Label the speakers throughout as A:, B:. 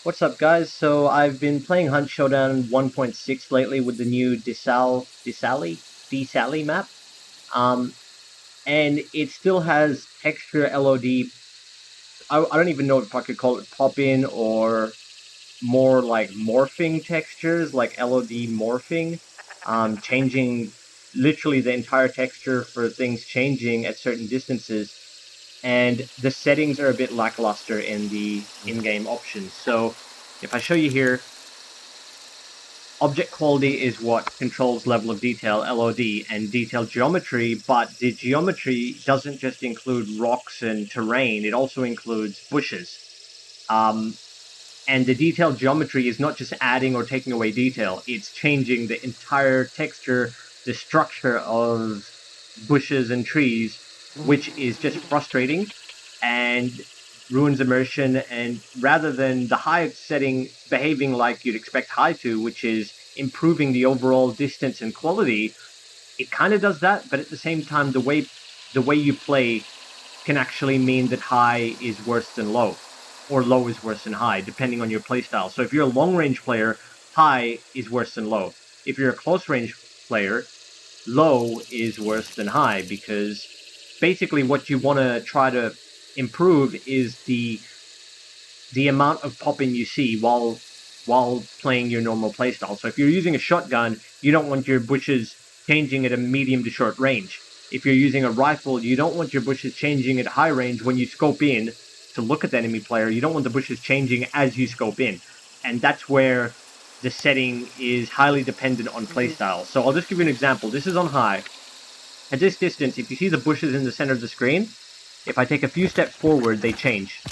A: What's up, guys? So I've been playing Hunt Showdown 1.6 lately with the new Desali map, and it still has texture LOD. I don't even know if I could call it pop-in or more like morphing textures, like LOD morphing, changing literally the entire texture for things changing at certain distances. And the settings are a bit lackluster in the in-game options. So if I show you here, object quality is what controls level of detail, LOD, and detail geometry, but the geometry doesn't just include rocks and terrain, it also includes bushes. And the detail geometry is not just adding or taking away detail, it's changing the entire texture, the structure of bushes and trees, which is just frustrating and ruins immersion. And rather than the high setting behaving like you'd expect high to, which is improving the overall distance and quality, it kind of does that, but at the same time, the way you play can actually mean that high is worse than low, or low is worse than high, depending on your playstyle. So if you're a long-range player, high is worse than low. If you're a close-range player, low is worse than high, because basically what you want to try to improve is the amount of pop-in you see while playing your normal playstyle. So if you're using a shotgun, you don't want your bushes changing at a medium to short range. If you're using a rifle, you don't want your bushes changing at high range when you scope in to look at the enemy player. You don't want the bushes changing as you scope in. And that's where the setting is highly dependent on playstyle. So I'll just give you an example. This is on high. At this distance, if you see the bushes in the center of the screen, if I take a few steps forward, they change.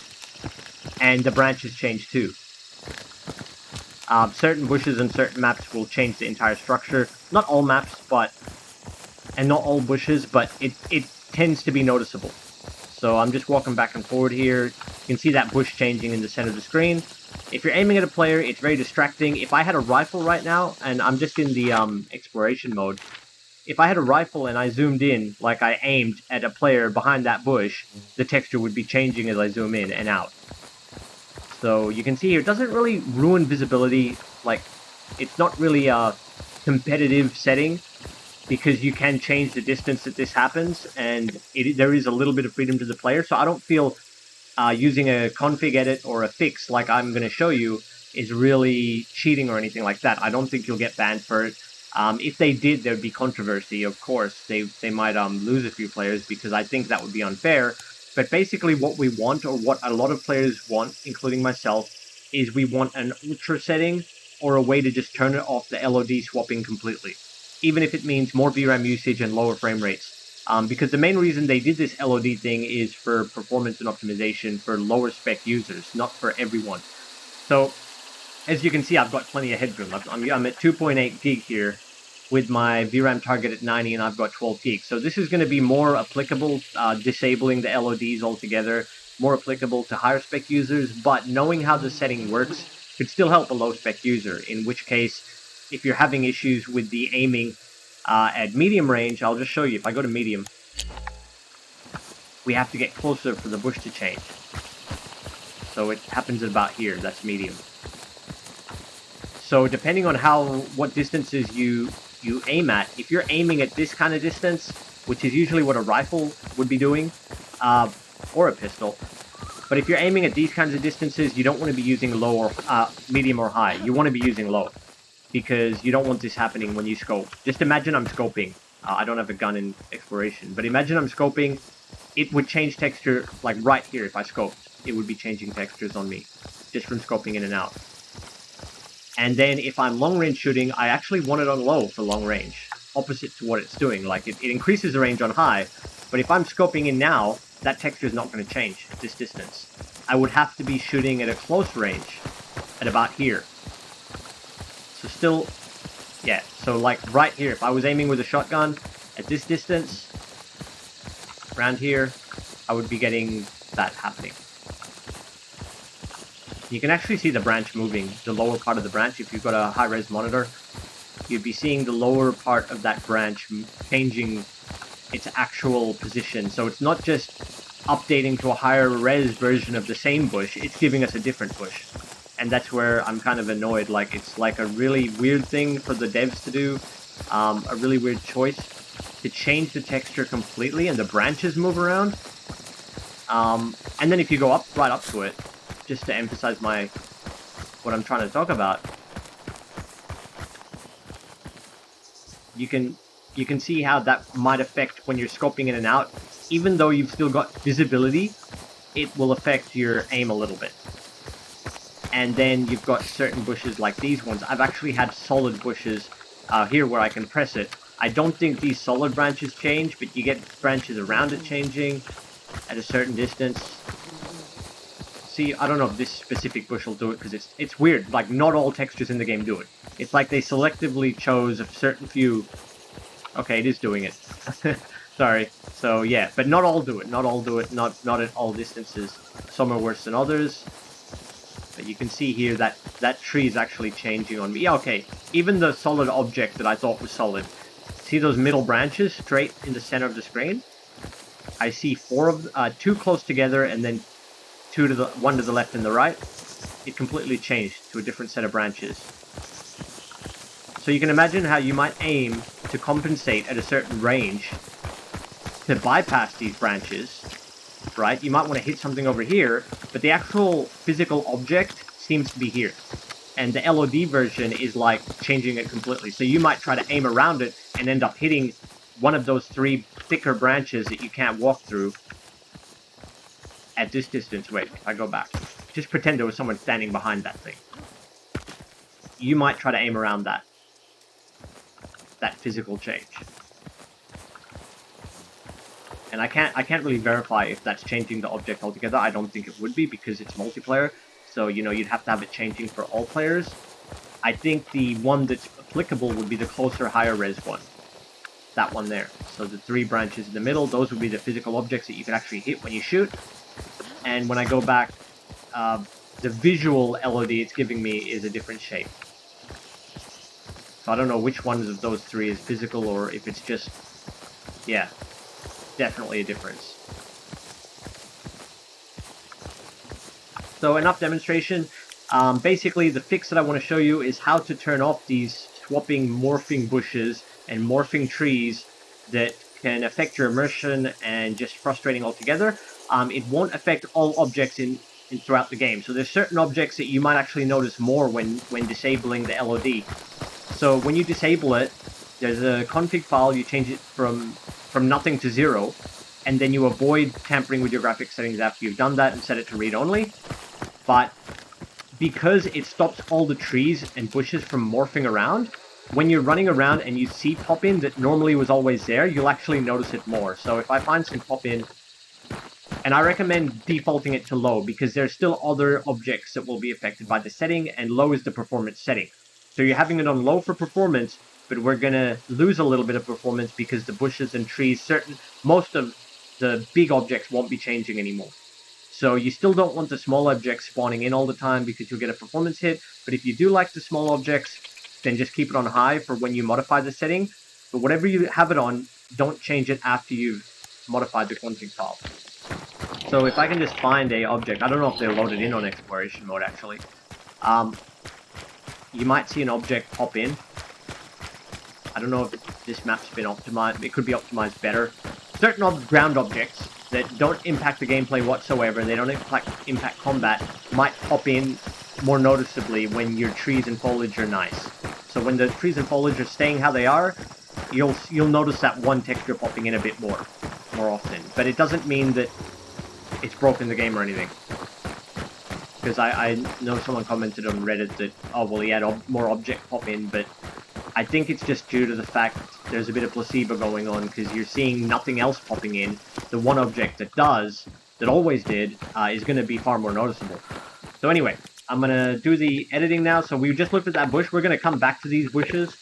A: And the branches change too. Certain bushes and certain maps will change the entire structure. Not all maps, and not all bushes, but it tends to be noticeable. So I'm just walking back and forward here. You can see that bush changing in the center of the screen. If you're aiming at a player, it's very distracting. If I had a rifle right now, and I'm just in the exploration mode, if I had a rifle and I zoomed in, like I aimed at a player behind that bush, the texture would be changing as I zoom in and out. So you can see here, it doesn't really ruin visibility. Like, it's not really a competitive setting, because you can change the distance that this happens, and there is a little bit of freedom to the player. So I don't feel using a config edit or a fix like I'm going to show you is really cheating or anything like that. I don't think you'll get banned for it. If they did, there'd be controversy, of course. They might lose a few players, because I think that would be unfair. But basically what we want, or what a lot of players want, including myself, is we want an ultra setting, or a way to just turn it off the LOD swapping completely, even if it means more VRAM usage and lower frame rates. Because the main reason they did this LOD thing is for performance and optimization for lower spec users, not for everyone. So, as you can see, I've got plenty of headroom. I'm at 2.8 gig here, with my VRAM target at 90, and I've got 12 gigs. So this is going to be more applicable, disabling the LODs altogether, more applicable to higher spec users, but knowing how the setting works could still help a low spec user, in which case, if you're having issues with the aiming at medium range, I'll just show you. If I go to medium, we have to get closer for the bush to change. So it happens at about here, that's medium. So depending on what distances you aim at, if you're aiming at this kind of distance, which is usually what a rifle would be doing, or a pistol, but if you're aiming at these kinds of distances, you don't want to be using low or medium or high. You want to be using low, because you don't want this happening when you scope. Just imagine I'm scoping. I don't have a gun in exploration, but imagine I'm scoping. It would change texture, like right here if I scoped. It would be changing textures on me, just from scoping in and out. And then if I'm long-range shooting, I actually want it on low for long-range, opposite to what it's doing. Like, it increases the range on high, but if I'm scoping in now, that texture is not going to change at this distance. I would have to be shooting at a close range, at about here. So still, yeah, so like right here, if I was aiming with a shotgun at this distance, around here, I would be getting that happening. You can actually see the branch moving, the lower part of the branch. If you've got a high-res monitor, you'd be seeing the lower part of that branch changing its actual position. So it's not just updating to a higher res version of the same bush, it's giving us a different bush. and that's where I'm kind of annoyed. Like, it's like a really weird thing for the devs to do, a really weird choice to change the texture completely and the branches move around. And then if you go right up to it, just to emphasize what I'm trying to talk about, you can see how that might affect when you're scoping in and out. Even though you've still got visibility, it will affect your aim a little bit. And then you've got certain bushes like these ones. I've actually had solid bushes here where I can press it. I don't think these solid branches change, but you get branches around it changing at a certain distance. See, I don't know if this specific bush will do it, because it's weird. Like, not all textures in the game do it. It's like they selectively chose a certain few. Okay, it is doing it. Sorry. So yeah, but not all do it. Not all do it. Not at all distances. Some are worse than others. But you can see here that that tree is actually changing on me. Yeah, okay. Even the solid object that I thought was solid. See those middle branches straight in the center of the screen? I see two close together, and then one to the left and the right. It completely changed to a different set of branches. So you can imagine how you might aim to compensate at a certain range to bypass these branches, right? You might want to hit something over here, but the actual physical object seems to be here. And the LOD version is like changing it completely. So you might try to aim around it and end up hitting one of those three thicker branches that you can't walk through at this distance. Wait, if I go back, just pretend there was someone standing behind that thing. You might try to aim around that physical change. And I can't really verify if that's changing the object altogether. I don't think it would be, because it's multiplayer. So, you know, you'd have to have it changing for all players. I think the one that's applicable would be the closer, higher res one. That one there. So the three branches in the middle, those would be the physical objects that you can actually hit when you shoot. And when I go back, the visual LOD it's giving me is a different shape. So I don't know which one of those three is physical, or if it's just, yeah, definitely a difference. So enough demonstration. Basically, the fix that I want to show you is how to turn off these swapping morphing bushes and morphing trees that can affect your immersion and just frustrating altogether. It won't affect all objects throughout the game. So there's certain objects that you might actually notice more when disabling the LOD. So when you disable it, there's a config file. You change it from nothing to 0, and then you avoid tampering with your graphics settings after you've done that and set it to read only. But because it stops all the trees and bushes from morphing around, when you're running around and you see pop-in that normally was always there, you'll actually notice it more. So if I find some pop-in, and I recommend defaulting it to low, because there's still other objects that will be affected by the setting, and low is the performance setting. So you're having it on low for performance, but we're going to lose a little bit of performance because the bushes and trees, most of the big objects won't be changing anymore. So you still don't want the small objects spawning in all the time, because you'll get a performance hit. But if you do like the small objects, then just keep it on high for when you modify the setting. But whatever you have it on, don't change it after you've modified the config file. So if I can just find a object, I don't know if they're loaded in on exploration mode actually. You might see an object pop in. I don't know if this map's been optimized. It could be optimized better. Certain ground objects that don't impact the gameplay whatsoever, they don't impact combat, might pop in more noticeably when your trees and foliage are nice. So when the trees and foliage are staying how they are, you'll notice that one texture popping in a bit more often. But it doesn't mean that it's broken the game or anything. Because I know someone commented on Reddit that, oh, well, he had more object pop in, but I think it's just due to the fact there's a bit of placebo going on, because you're seeing nothing else popping in. The one object that always did, is going to be far more noticeable. So anyway, I'm going to do the editing now. So we just looked at that bush. We're going to come back to these bushes.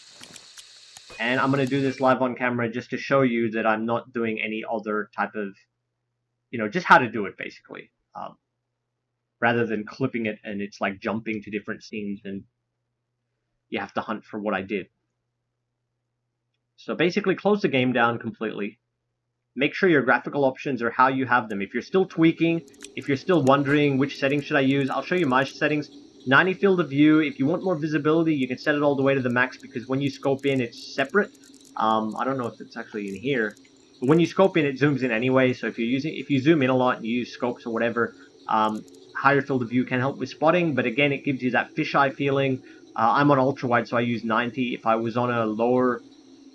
A: And I'm going to do this live on camera just to show you that I'm not doing any other type of, just how to do it, basically. Rather than clipping it and it's like jumping to different scenes and you have to hunt for what I did. So basically close the game down completely. Make sure your graphical options are how you have them. If you're still tweaking, if you're still wondering which settings should I use, I'll show you my settings. 90 field of view. If you want more visibility, you can set it all the way to the max, because when you scope in, it's separate. I don't know if it's actually in here, but when you scope in, it zooms in anyway. So if you zoom in a lot and you use scopes or whatever, higher field of view can help with spotting. But again, it gives you that fisheye feeling. I'm on ultra wide, so I use 90. If I was on a lower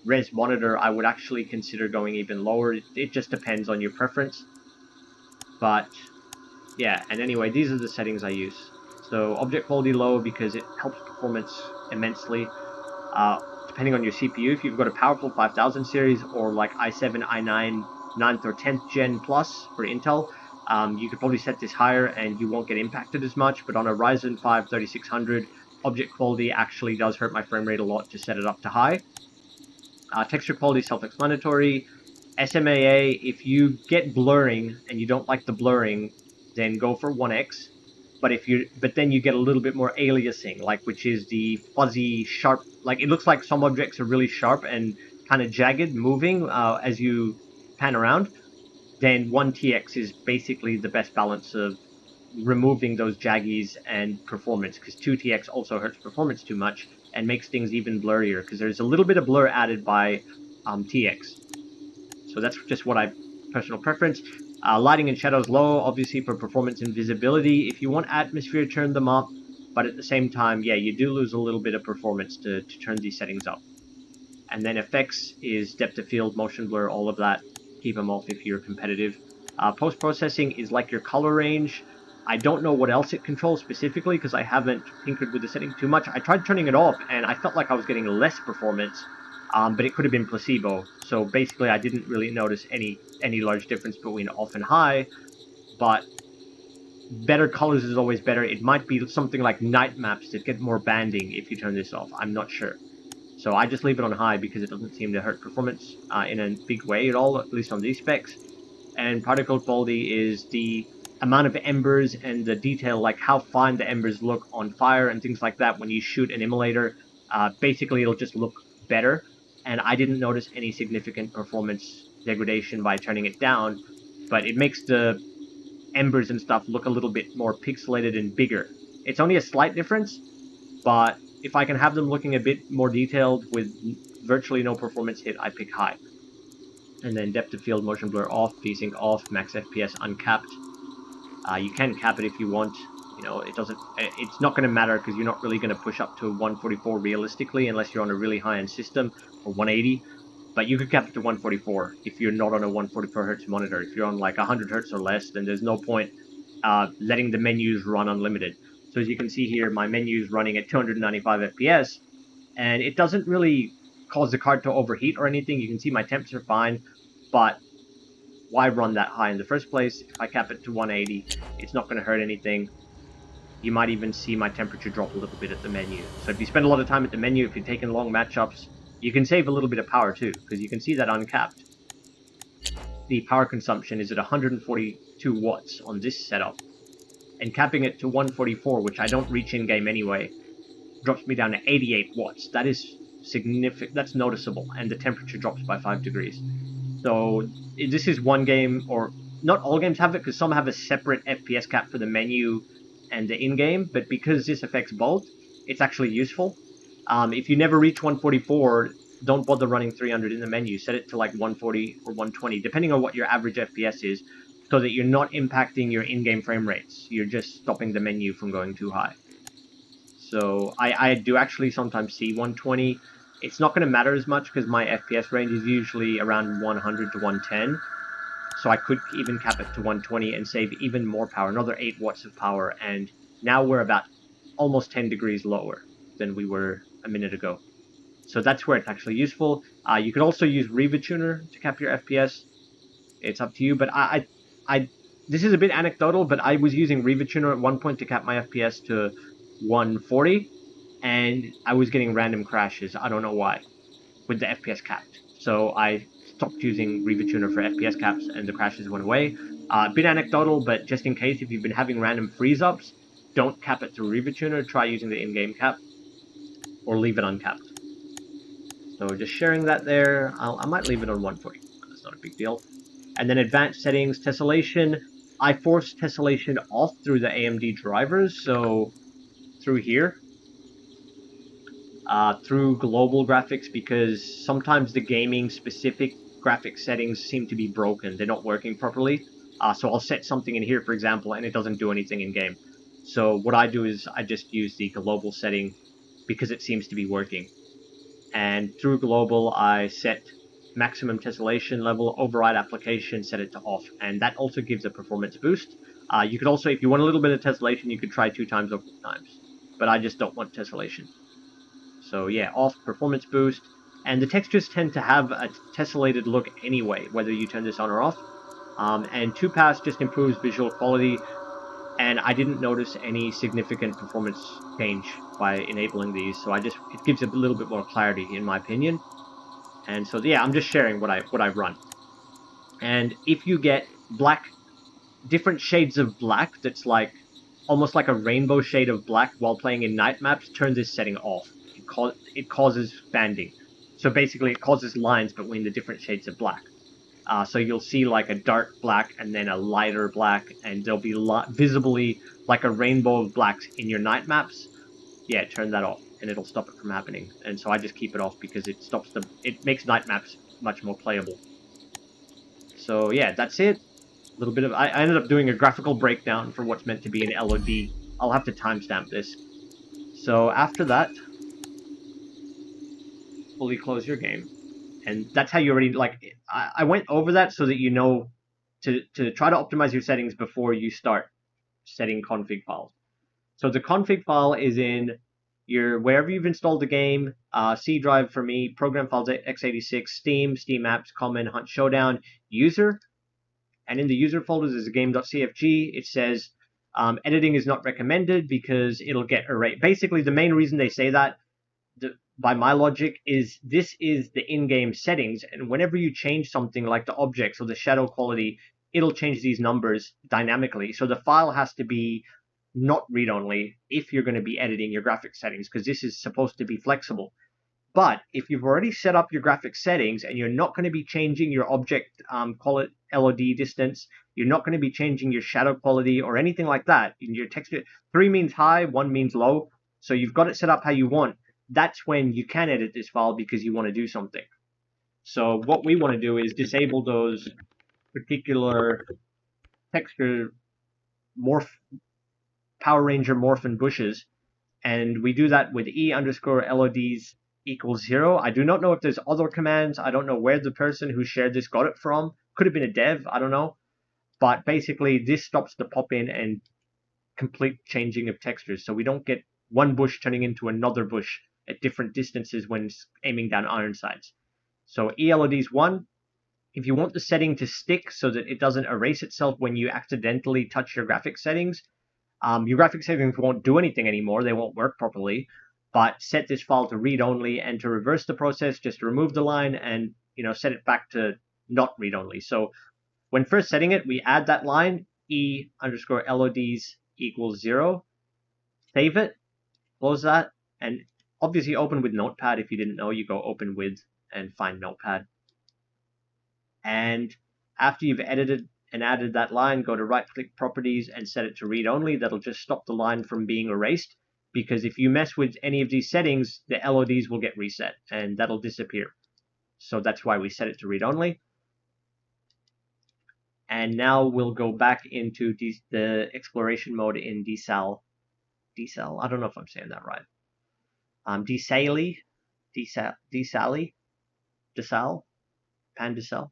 A: res monitor, I would actually consider going even lower. It just depends on your preference. But yeah, and anyway, these are the settings I use. So object quality low because it helps performance immensely. Depending on your CPU, if you've got a powerful 5000 series or like i7, i9, 9th or 10th gen plus for Intel, you could probably set this higher and you won't get impacted as much. But on a Ryzen 5 3600, object quality actually does hurt my frame rate a lot to set it up to high. Texture quality self-explanatory. SMAA, if you get blurring and you don't like the blurring, then go for 1x. But then you get a little bit more aliasing, like, which is the fuzzy, sharp, like, it looks like some objects are really sharp and kind of jagged moving as you pan around. Then 1TX is basically the best balance of removing those jaggies and performance, because 2TX also hurts performance too much and makes things even blurrier, because there's a little bit of blur added by TX. So that's just what I personal preference. Lighting and shadows low, obviously for performance and visibility. If you want atmosphere, turn them up, but at the same time, yeah, you do lose a little bit of performance to turn these settings up. And then effects is depth of field, motion blur, all of that. Keep them off if you're competitive. Post-processing is like your color range. I don't know what else it controls specifically because I haven't tinkered with the setting too much. I tried turning it off and I felt like I was getting less performance, but it could have been placebo. So basically I didn't really notice any large difference between off and high, but better colors is always better. It might be something like night maps that get more banding if you turn this off. I'm not sure. So I just leave it on high because it doesn't seem to hurt performance in a big way at all, at least on these specs. And particle quality is the amount of embers and the detail, like how fine the embers look on fire and things like that when you shoot an immolator. Basically, it'll just look better. And I didn't notice any significant performance degradation by turning it down, but it makes the embers and stuff look a little bit more pixelated and bigger. It's only a slight difference, but if I can have them looking a bit more detailed with virtually no performance hit, I pick high. And then depth of field, motion blur off, VSync off, max FPS uncapped. You can cap it if you want. You know, it's not going to matter because you're not really going to push up to 144 realistically unless you're on a really high-end system, or 180. But you could cap it to 144 if you're not on a 144 Hz monitor. If you're on like 100 Hz or less, then there's no point letting the menus run unlimited. So as you can see here, my menu is running at 295 FPS, and it doesn't really cause the card to overheat or anything. You can see my temps are fine, but why run that high in the first place? If I cap it to 180, it's not going to hurt anything. You might even see my temperature drop a little bit at the menu. So if you spend a lot of time at the menu, if you're taking long matchups, you can save a little bit of power too, because you can see that uncapped. The power consumption is at 142 watts on this setup. And capping it to 144, which I don't reach in-game anyway, drops me down to 88 watts. That is significant. That's noticeable, and the temperature drops by 5 degrees. So this is one game, or not all games have it, because some have a separate FPS cap for the menu and the in-game, but because this affects both, it's actually useful. If you never reach 144, don't bother running 300 in the menu. Set it to like 140 or 120, depending on what your average FPS is, so that you're not impacting your in-game frame rates. You're just stopping the menu from going too high. So I do actually sometimes see 120. It's not going to matter as much because my FPS range is usually around 100 to 110. So I could even cap it to 120 and save even more power, another 8 watts of power. And now we're about almost 10 degrees lower than we were a minute ago. So that's where it's actually useful. You could also use Riva Tuner to cap your FPS. It's up to you, but this is a bit anecdotal, but I was using Riva Tuner at one point to cap my FPS to 140, and I was getting random crashes. I don't know why, with the FPS capped. So I stopped using Riva Tuner for FPS caps, and the crashes went away. A bit anecdotal, but just in case, if you've been having random freeze-ups, don't cap it through Riva Tuner. Try using the in-game cap, or leave it uncapped. So just sharing that there. I might leave it on 140. That's not a big deal. And then advanced settings, tessellation. I forced tessellation off through the AMD drivers, so through here, through global graphics, because sometimes the gaming specific graphics settings seem to be broken. They're not working properly. So I'll set something in here, for example, and it doesn't do anything in game. So what I do is I just use the global setting because it seems to be working. And through global, I set maximum tessellation level, override application, set it to off, and that also gives a performance boost. You could also, if you want a little bit of tessellation, you could try 2 times or 4 times, but I just don't want tessellation. So yeah, off, performance boost, and the textures tend to have a tessellated look anyway, whether you turn this on or off. And 2-pass just improves visual quality, and I didn't notice any significant performance change by enabling these, so it gives a little bit more clarity in my opinion. And so yeah, I'm just sharing what I've run. And if you get different shades of black, that's like almost like a rainbow shade of black while playing in night maps, turn this setting off. It causes banding. So basically it causes lines between the different shades of black. So you'll see like a dark black and then a lighter black, and there'll be visibly like a rainbow of blacks in your night maps. Yeah, turn that off, and it'll stop it from happening. And so I just keep it off because it makes night maps much more playable. So yeah, that's it. A little bit of I ended up doing a graphical breakdown for what's meant to be an LOD. I'll have to timestamp this. So after that, fully close your game. And that's how you already, like, I went over that so that you know to try to optimize your settings before you start setting config files. So the config file is in wherever you've installed the game, C drive for me, program files x86, Steam, Steam apps, Common, Hunt, Showdown, user, and in the user folders is a game.cfg. It says editing is not recommended because it'll get erased. Basically, the main reason they say that, by my logic, is this is the in-game settings, and whenever you change something like the objects or the shadow quality, it'll change these numbers dynamically. So the file has to be not read-only if you're going to be editing your graphics settings, because this is supposed to be flexible. But if you've already set up your graphics settings and you're not going to be changing your object, call it LOD distance, you're not going to be changing your shadow quality or anything like that, in your texture, 3 means high, 1 means low, so you've got it set up how you want, that's when you can edit this file because you want to do something. So what we want to do is disable those particular texture Power Ranger Morphin bushes, and we do that with e_LODs equals 0. I do not know if there's other commands. I don't know where the person who shared this got it from. Could have been a dev, I don't know. But basically this stops the pop-in and complete changing of textures, so we don't get one bush turning into another bush at different distances when aiming down iron sights. So eLODs 1, if you want the setting to stick so that it doesn't erase itself when you accidentally touch your graphics settings, your graphics settings won't do anything anymore, they won't work properly, but set this file to read-only, and to reverse the process, just remove the line and set it back to not read-only. So when first setting it, we add that line, e_LODs equals 0, save it, close that, and obviously open with Notepad. If you didn't know, you go open with and find Notepad. And after you've edited and added that line, go to right-click Properties and set it to read-only. That'll just stop the line from being erased, because if you mess with any of these settings, the LODs will get reset and that'll disappear. So that's why we set it to read-only. And now we'll go back into the exploration mode in Desal. I don't know if I'm saying that right. Desal, Pandesal.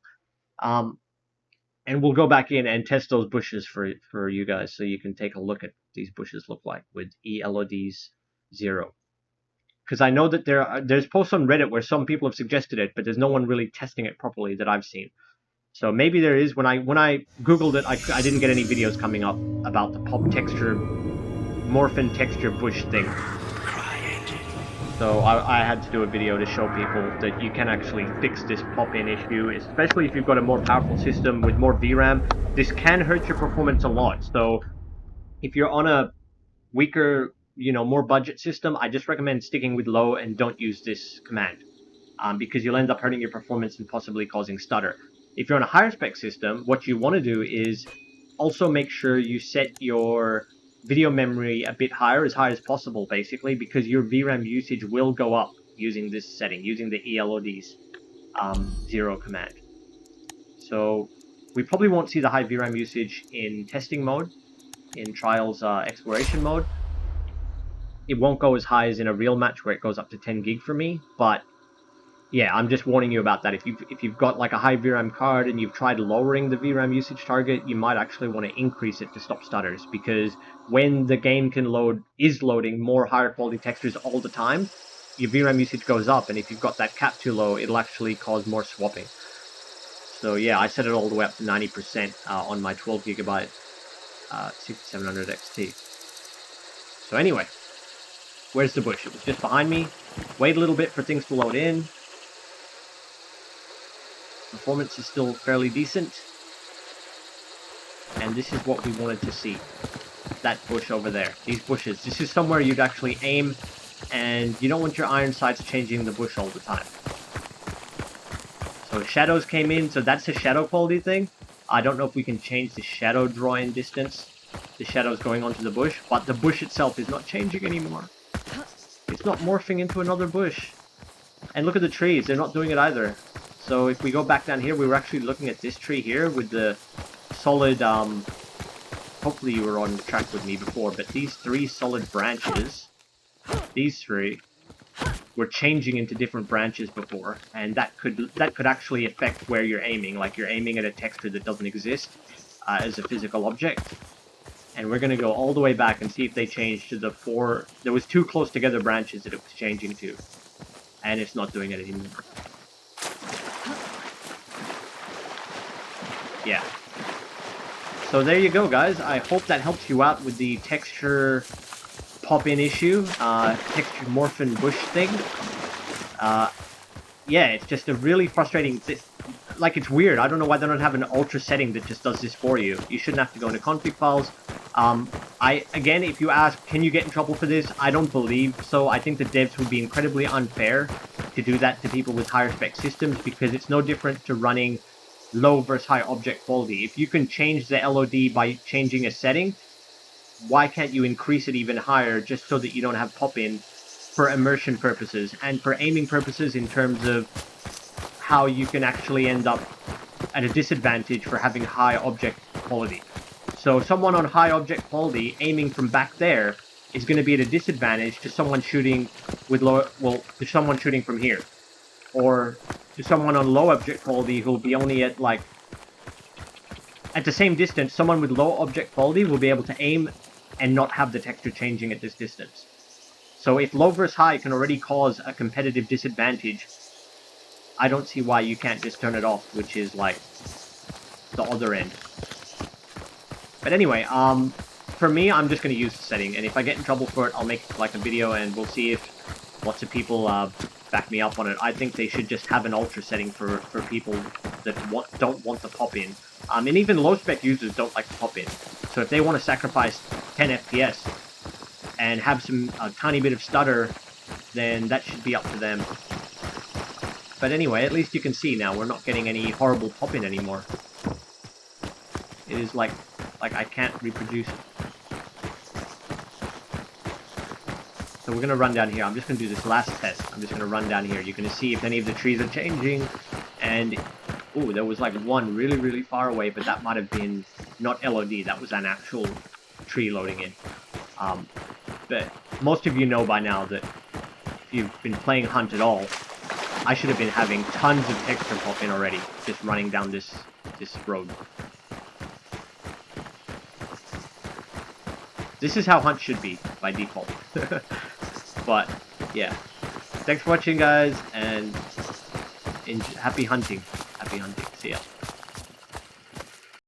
A: And we'll go back in and test those bushes for you guys, so you can take a look at what these bushes look like with eLODs 0. Because I know that there's posts on Reddit where some people have suggested it, but there's no one really testing it properly that I've seen. So maybe there is. When I googled it, I didn't get any videos coming up about the pop texture, Morphin texture bush thing. So I had to do a video to show people that you can actually fix this pop-in issue, especially if you've got a more powerful system with more VRAM. This can hurt your performance a lot. So if you're on a weaker, more budget system, I just recommend sticking with low and don't use this command, because you'll end up hurting your performance and possibly causing stutter. If you're on a higher spec system, what you want to do is also make sure you set your video memory a bit higher, as high as possible, basically, because your VRAM usage will go up using this setting, using the ELOD's 0 command. So we probably won't see the high VRAM usage in testing mode, in trials exploration mode. It won't go as high as in a real match where it goes up to 10 gig for me, but yeah, I'm just warning you about that. If you've got like a high VRAM card and you've tried lowering the VRAM usage target, you might actually want to increase it to stop stutters, because when the game is loading more higher quality textures all the time, your VRAM usage goes up, and if you've got that cap too low, it'll actually cause more swapping. So yeah, I set it all the way up to 90% on my 12 gigabyte 6700 XT. So anyway, where's the bush? It was just behind me. Wait a little bit for things to load in. Performance is still fairly decent. And this is what we wanted to see. That bush over there. These bushes. This is somewhere you'd actually aim, and you don't want your iron sights changing the bush all the time. So shadows came in, so that's a shadow quality thing. I don't know if we can change the shadow draw-in distance. The shadows going onto the bush, but the bush itself is not changing anymore. It's not morphing into another bush. And look at the trees, they're not doing it either. So if we go back down here, we were actually looking at this tree here with the solid, hopefully you were on track with me before, but these 3 solid branches, these 3, were changing into different branches before, and that could actually affect where you're aiming, like you're aiming at a texture that doesn't exist as a physical object. And we're going to go all the way back and see if they changed to the 4, there was 2 close together branches that it was changing to, and it's not doing it anymore. Yeah. So there you go, guys. I hope that helps you out with the texture pop-in issue, texture morphin bush thing. Yeah, it's just a really frustrating, like, it's weird. I don't know why they don't have an ultra setting that just does this for you. You shouldn't have to go into config files. Again, if you ask, can you get in trouble for this? I don't believe so. I think the devs would be incredibly unfair to do that to people with higher spec systems, because it's no different to running low versus high object quality. If you can change the LOD by changing a setting, why can't you increase it even higher just so that you don't have pop-in for immersion purposes and for aiming purposes, in terms of how you can actually end up at a disadvantage for having high object quality. So someone on high object quality aiming from back there is going to be at a disadvantage to someone shooting with low, well, to someone shooting from here, or to someone on low object quality who'll be only at, like, at the same distance. Someone with low object quality will be able to aim and not have the texture changing at this distance. So if low versus high can already cause a competitive disadvantage, I don't see why you can't just turn it off, which is like the other end. But anyway, for me, I'm just going to use the setting, and if I get in trouble for it, I'll make like a video, and we'll see if lots of people back me up on it. I think they should just have an ultra setting for people that don't want the pop-in. And even low-spec users don't like the pop-in. So if they want to sacrifice 10 FPS and have a tiny bit of stutter, then that should be up to them. But anyway, at least you can see now we're not getting any horrible pop-in anymore. It is like I can't reproduce it. So we're going to run down here. I'm just going to do this last test. I'm just going to run down here. You're going to see if any of the trees are changing. And, ooh, there was like one really, really far away, but that might have been not LOD. That was an actual tree loading in. But most of you know by now that if you've been playing Hunt at all, I should have been having tons of texture pop in already, just running down this road. This is how Hunt should be, by default. But, yeah. Thanks for watching, guys, and happy hunting. Happy hunting. See ya.